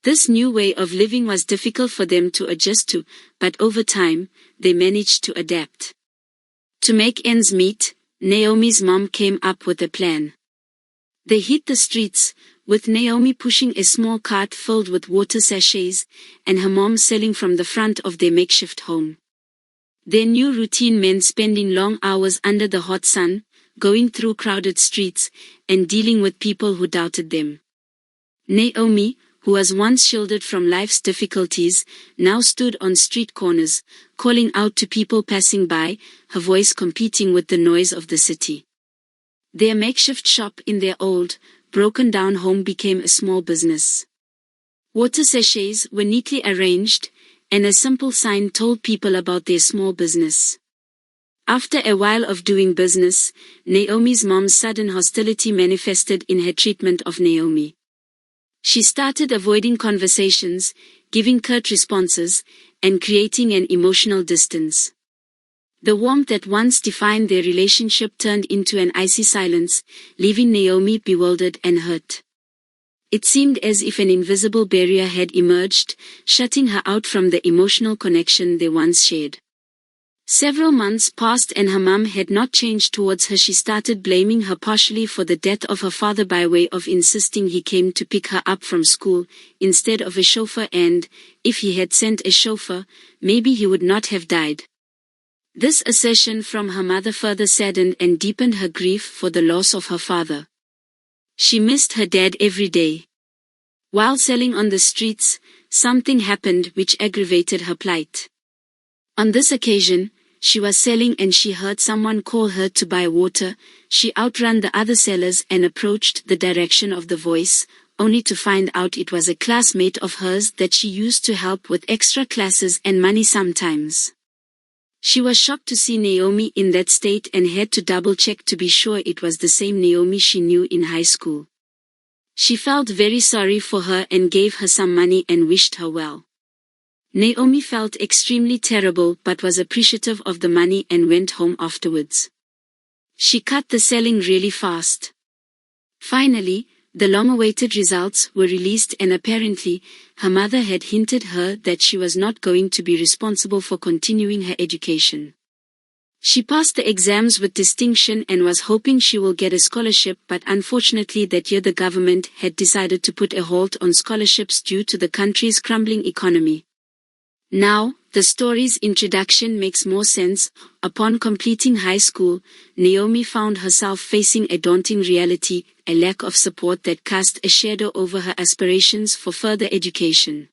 This new way of living was difficult for them to adjust to, but over time, they managed to adapt. To make ends meet, Naomi's mom came up with a plan. They hit the streets, with Naomi pushing a small cart filled with water sachets, and her mom selling from the front of their makeshift home. Their new routine meant spending long hours under the hot sun, going through crowded streets, and dealing with people who doubted them. Naomi, who was once shielded from life's difficulties, now stood on street corners, calling out to people passing by, her voice competing with the noise of the city. Their makeshift shop in their old, broken-down home became a small business. Water sachets were neatly arranged, and a simple sign told people about their small business. After a while of doing business, Naomi's mom's sudden hostility manifested in her treatment of Naomi. She started avoiding conversations, giving curt responses, and creating an emotional distance. The warmth that once defined their relationship turned into an icy silence, leaving Naomi bewildered and hurt. It seemed as if an invisible barrier had emerged, shutting her out from the emotional connection they once shared. Several months passed and her mom had not changed towards her. She started blaming her partially for the death of her father by way of insisting he came to pick her up from school, instead of a chauffeur, and, if he had sent a chauffeur, maybe he would not have died. This assertion from her mother further saddened and deepened her grief for the loss of her father. She missed her dad every day. While selling on the streets, something happened which aggravated her plight. On this occasion, she was selling and she heard someone call her to buy water. She outran the other sellers and approached the direction of the voice, only to find out it was a classmate of hers that she used to help with extra classes and money sometimes. She was shocked to see Naomi in that state and had to double-check to be sure it was the same Naomi she knew in high school. She felt very sorry for her and gave her some money and wished her well. Naomi felt extremely terrible but was appreciative of the money and went home afterwards. She cut the selling really fast. Finally, the long-awaited results were released and apparently, her mother had hinted her that she was not going to be responsible for continuing her education. She passed the exams with distinction and was hoping she will get a scholarship, but unfortunately that year the government had decided to put a halt on scholarships due to the country's crumbling economy. Now, the story's introduction makes more sense. Upon completing high school, Naomi found herself facing a daunting reality, a lack of support that cast a shadow over her aspirations for further education.